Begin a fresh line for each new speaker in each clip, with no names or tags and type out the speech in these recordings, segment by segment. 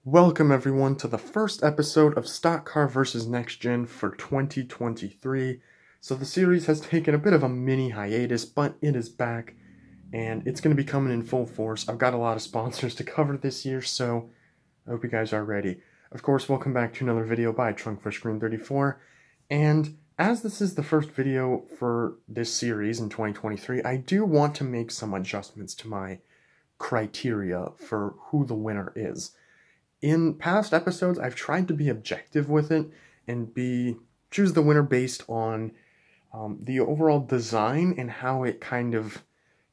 Welcome everyone to the first episode of Stock Car vs. Next Gen for 2023. So the series has taken a bit of a mini hiatus, but it is back and it's going to be coming in full force. I've got a lot of sponsors to cover this year, so I hope you guys are ready. Of course, welcome back to another video by Trunk4Screen34, and as this is the first video for this series in 2023, I do want to make some adjustments to my criteria for who the winner is. In past episodes, I've tried to be objective with it and choose the winner based on the overall design and how it kind of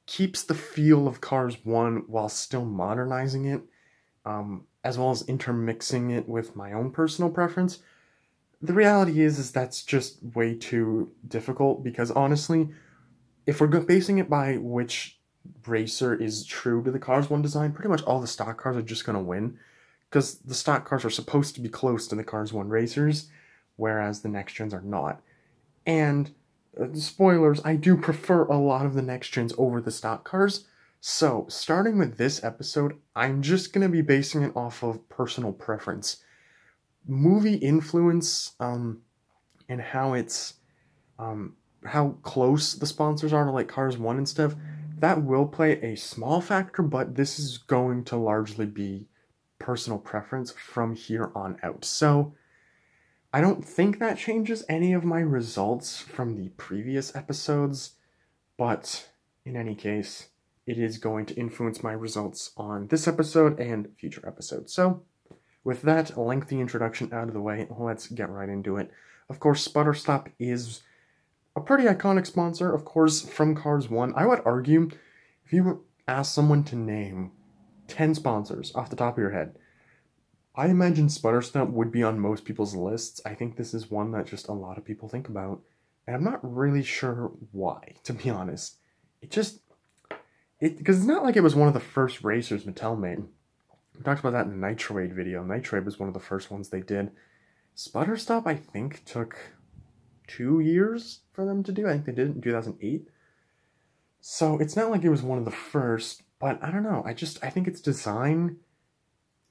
keeps the feel of Cars 1 while still modernizing it, as well as intermixing it with my own personal preference. The reality is that's just way too difficult because honestly, if we're basing it by which racer is true to the Cars 1 design, pretty much all the stock cars are just going to win. Because the stock cars are supposed to be close to the Cars 1 racers, whereas the next gens are not. And, spoilers, I do prefer a lot of the next gens over the stock cars. So, starting with this episode, I'm just going to be basing it off of personal preference. Movie influence, and how it's, how close the sponsors are to like Cars 1 and stuff, that will play a small factor, but this is going to largely be personal preference from here on out. So I don't think that changes any of my results from the previous episodes, but in any case, it is going to influence my results on this episode and future episodes. So with that lengthy introduction out of the way, let's get right into it. Of course, Sputter Stop is a pretty iconic sponsor, of course, from Cars 1. I would argue, if you ask someone to name 10 sponsors off the top of your head, I imagine Sputter Stop would be on most people's lists. I think this is one that just a lot of people think about, and I'm not really sure why, to be honest. Because it's not like it was one of the first racers Mattel made. We talked about that in the Nitroid video. Nitroid was one of the first ones they did. Sputter Stop, I think, took 2 years for them to do. I think they did it in 2008. So it's not like it was one of the first, but I don't know. I think its design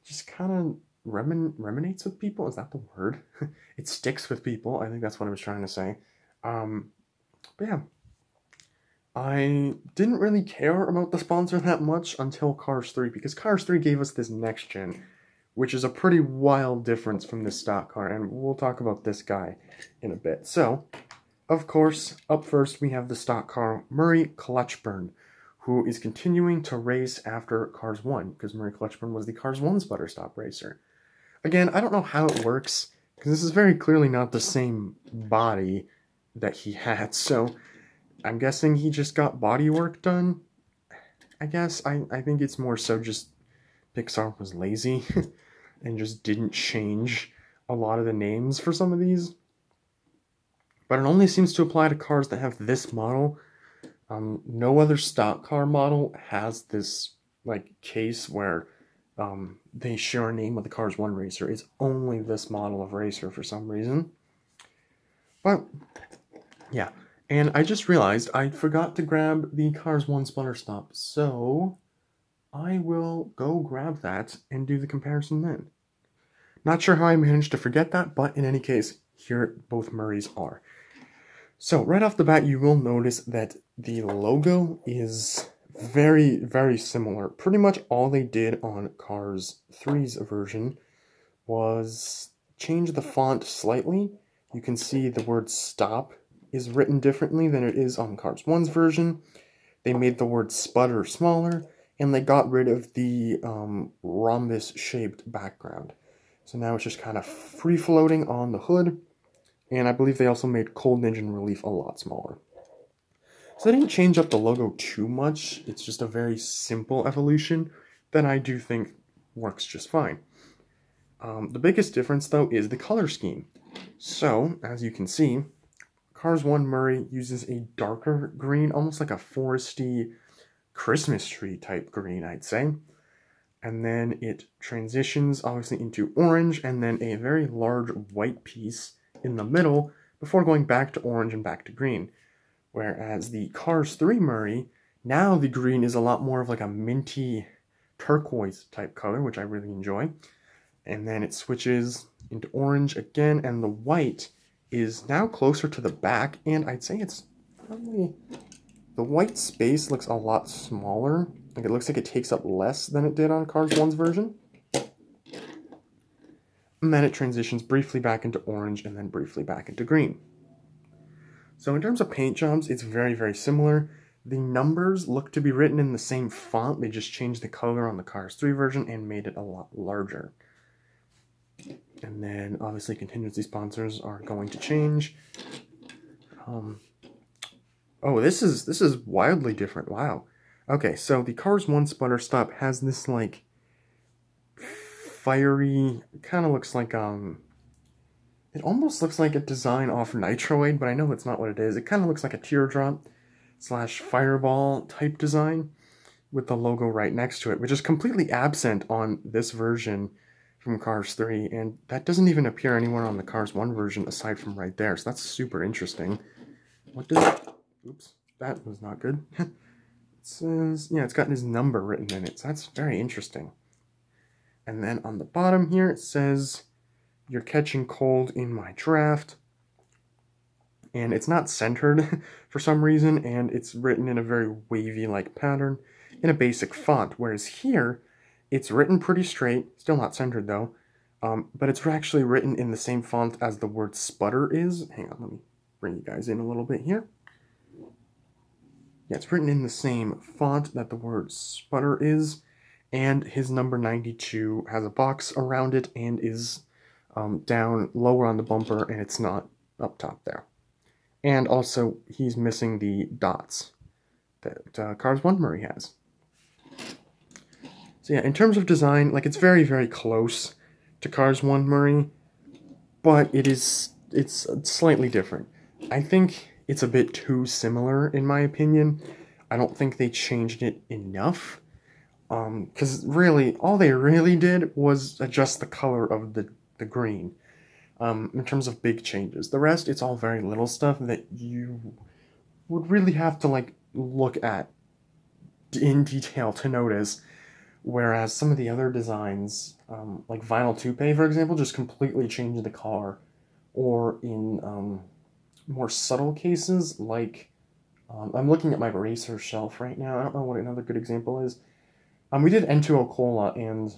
just kind of resonates with people. Is that the word? It sticks with people. I think that's what I was trying to say. But yeah. I didn't really care about the sponsor that much until Cars 3, because Cars 3 gave us this next gen, which is a pretty wild difference from this stock car, and we'll talk about this guy in a bit. So, of course, up first we have the stock car Murray Clutchburn, who is continuing to race after Cars 1, because Murray Clutchburn was the Cars 1 Sputter Stop racer. Again, I don't know how it works, because this is very clearly not the same body that he had, so I'm guessing he just got body work done. I guess, I think it's more so just Pixar was lazy and just didn't change a lot of the names for some of these. But it only seems to apply to cars that have this model. No other stock car model has this like case where they share a name with the Cars 1 racer. It's only this model of racer for some reason. But yeah, and I just realized I forgot to grab the Cars 1 Sputter Stop, so I will go grab that and do the comparison then. Not sure how I managed to forget that, but in any case, here both Murrays are. So right off the bat, you will notice that the logo is very, very similar. Pretty much all they did on Cars 3's version was change the font slightly. You can see the word stop is written differently than it is on Cars 1's version. They made the word sputter smaller, and they got rid of the rhombus-shaped background. So now it's just kind of free-floating on the hood. And I believe they also made cold engine relief a lot smaller. So they didn't change up the logo too much. It's just a very simple evolution that I do think works just fine. The biggest difference, though, is the color scheme. So, as you can see, Cars 1 Murray uses a darker green, almost like a foresty Christmas tree type green, I'd say. And then it transitions, obviously, into orange, and then a very large white piece in the middle before going back to orange and back to green. Whereas the Cars 3 Murray, now the green is a lot more of like a minty turquoise type color, which I really enjoy. and then it switches into orange again, and the white is now closer to the back, and I'd say it's probably, the white space looks a lot smaller. Like, it looks like it takes up less than it did on Cars 1's version. And then it transitions briefly back into orange and then briefly back into green. So in terms of paint jobs, it's very, very similar. The numbers look to be written in the same font. They just changed the color on the Cars 3 version and made it a lot larger. And then obviously contingency sponsors are going to change. Oh, this is wildly different. Wow. Okay, so the Cars 1 Sputter Stop has this like fiery, kind of looks like it almost looks like a design off Nitroid, but I know that's not what it is. It kind of looks like a teardrop / fireball type design with the logo right next to it, which is completely absent on this version from Cars 3, and that doesn't even appear anywhere on the Cars 1 version aside from right there, so that's super interesting. What does... Oops, that was not good. It says... yeah, it's got his number written in it, so that's very interesting. And then on the bottom here, it says, "You're catching cold in my draft." And it's not centered for some reason, and it's written in a very wavy-like pattern in a basic font, whereas here, it's written pretty straight, still not centered though, but it's actually written in the same font as the word sputter is. Hang on, let me bring you guys in a little bit here. Yeah, it's written in the same font that the word sputter is, and his number 92 has a box around it and is down lower on the bumper, and it's not up top there. And also, he's missing the dots that Cars 1 Murray has. So yeah, in terms of design, like, it's very, very close to Cars 1 Murray, but it's slightly different. I think it's a bit too similar, in my opinion. I don't think they changed it enough. Because really, all they really did was adjust the color of the green. In terms of big changes. The rest, it's all very little stuff that you would really have to, like, look at in detail to notice. Whereas some of the other designs, like Vinyl Toupee, for example, just completely changed the car. Or in more subtle cases, like, I'm looking at my racer shelf right now. I don't know what another good example is. We did N2O Cola, and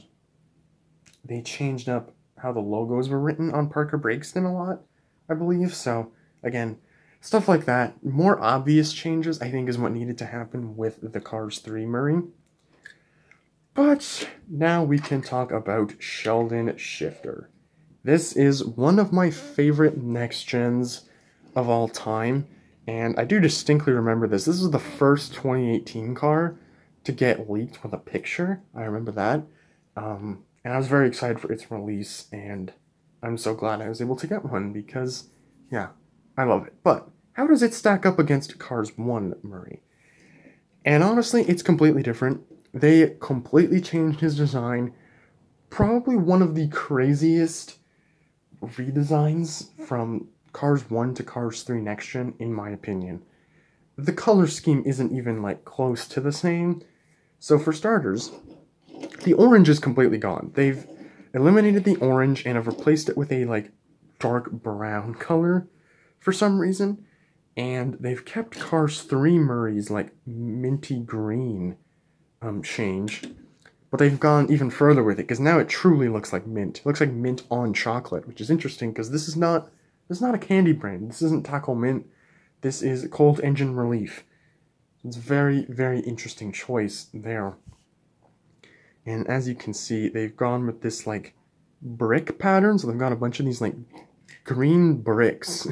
they changed up how the logos were written on Parker Braigston a lot, I believe. So, again, stuff like that. More obvious changes, I think, is what needed to happen with the Cars 3 Murray. But now we can talk about Sheldon Shifter. This is one of my favorite next gens of all time, and I do distinctly remember this. This is the first 2018 car to get leaked with a picture. I remember that. And I was very excited for its release, and I'm so glad I was able to get one because, yeah, I love it. But how does it stack up against Cars 1 Murray? And honestly, it's completely different. They completely changed his design. Probably one of the craziest redesigns from Cars 1 to Cars 3 Next Gen, in my opinion. The color scheme isn't even, like, close to the same. So for starters, the orange is completely gone. They've eliminated the orange and have replaced it with a, like, dark brown color for some reason. And they've kept Cars 3 Murray's, like, minty green change. But they've gone even further with it, because now it truly looks like mint. It looks like mint on chocolate, which is interesting, because this is not a candy brand. This isn't Taco Mint. This is Cold Engine Relief. It's a very, very interesting choice there. And as you can see, they've gone with this, like, brick pattern. So they've got a bunch of these, like, green bricks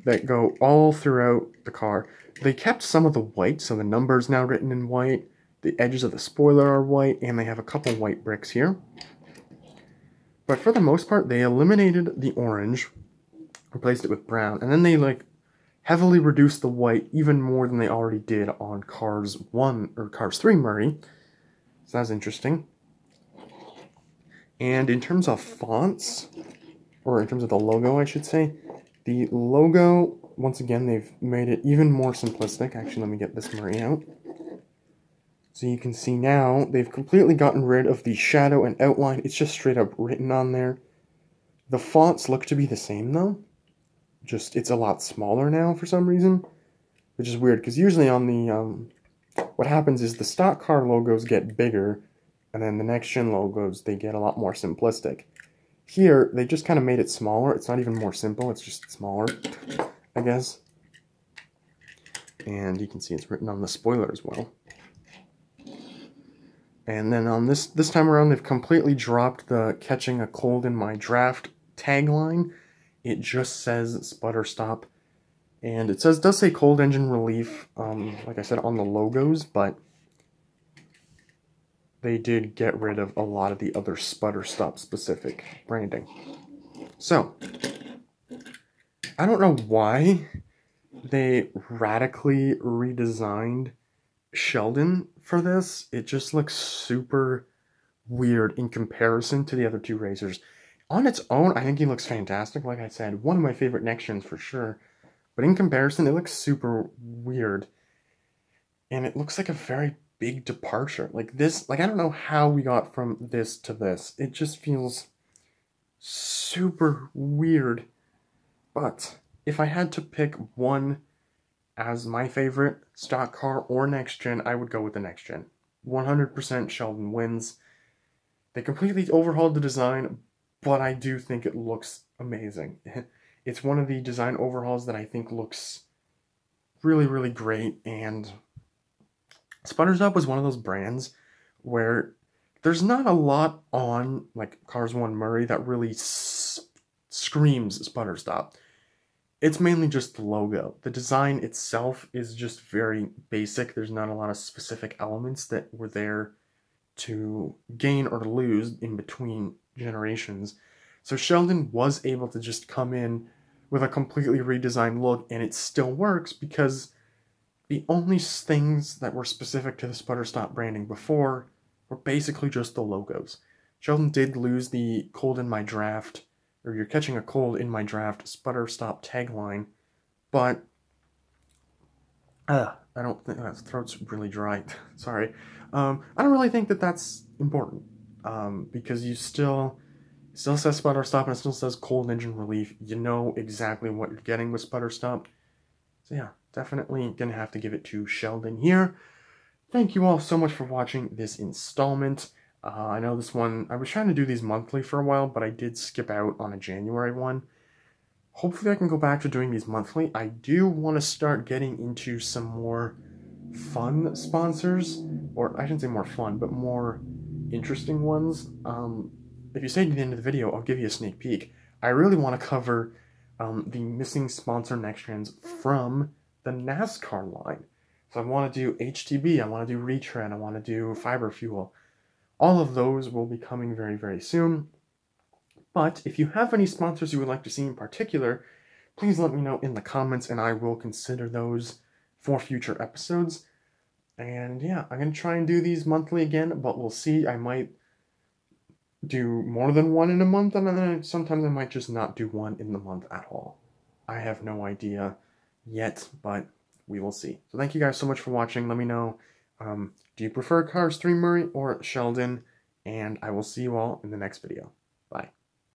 that go all throughout the car. They kept some of the white, so the number's now written in white. The edges of the spoiler are white, and they have a couple white bricks here. But for the most part, they eliminated the orange, replaced it with brown, and then they, like, heavily reduced the white even more than they already did on Cars 1 or Cars 3 Murray. So that's interesting. And in terms of fonts, or in terms of the logo, I should say, the logo, once again, they've made it even more simplistic. Actually, let me get this Murray out. So you can see now they've completely gotten rid of the shadow and outline. It's just straight up written on there. The fonts look to be the same though. Just it's a lot smaller now for some reason, which is weird because usually on the what happens is the stock car logos get bigger, and then the next gen logos they get a lot more simplistic. Here they just kind of made it smaller. It's not even more simple. It's just smaller, I guess. And you can see it's written on the spoiler as well. And then on this time around, they've completely dropped the "catching a cold in my draft" tagline. It just says Sputter Stop. And it does say cold engine relief, like I said, on the logos, but they did get rid of a lot of the other Sputter Stop specific branding. So, I don't know why they radically redesigned Sheldon for this. It just looks super weird in comparison to the other two racers. On its own, I think he looks fantastic. Like I said, one of my favorite next gens for sure. But in comparison, it looks super weird. And it looks like a very big departure. Like this, like I don't know how we got from this to this. It just feels super weird. But if I had to pick one as my favorite stock car or next gen, I would go with the next gen. 100% Sheldon wins. They completely overhauled the design, but I do think it looks amazing. It's one of the design overhauls that I think looks really, really great, and Sputter Stop was one of those brands where there's not a lot on, like, Cars 1 Murray that really screams Sputter Stop. It's mainly just the logo. The design itself is just very basic. There's not a lot of specific elements that were there to gain or to lose in between generations. So Sheldon was able to just come in with a completely redesigned look, and it still works because the only things that were specific to the Sputter Stop branding before were basically just the logos. Sheldon did lose the "cold in my draft," or "you're catching a cold in my draft" Sputter Stop tagline, but I don't think that throat's really dry. Sorry. I don't really think that that's important, because you still says Sputter Stop and it still says cold engine relief. You know exactly what you're getting with Sputter Stop. So yeah, definitely gonna have to give it to Sheldon here. Thank you all so much for watching this installment. I know this one, I was trying to do these monthly for a while, but I did skip out on a January one. Hopefully I can go back to doing these monthly. I do want to start getting into some more fun sponsors, or I shouldn't say more fun, but more interesting ones. If you stay to the end of the video, I'll give you a sneak peek. I really want to cover the missing sponsor next gens from the NASCAR line. So I want to do HTB, I want to do Retread, I want to do Fiber Fuel. All of those will be coming very, very soon. But if you have any sponsors you would like to see in particular, please let me know in the comments and I will consider those for future episodes. And yeah, I'm going to try and do these monthly again, but we'll see. I might do more than one in a month, and then sometimes I might just not do one in the month at all. I have no idea yet, but we will see. So thank you guys so much for watching. Let me know, do you prefer Cars 3 Murray or Sheldon? And I will see you all in the next video. Bye.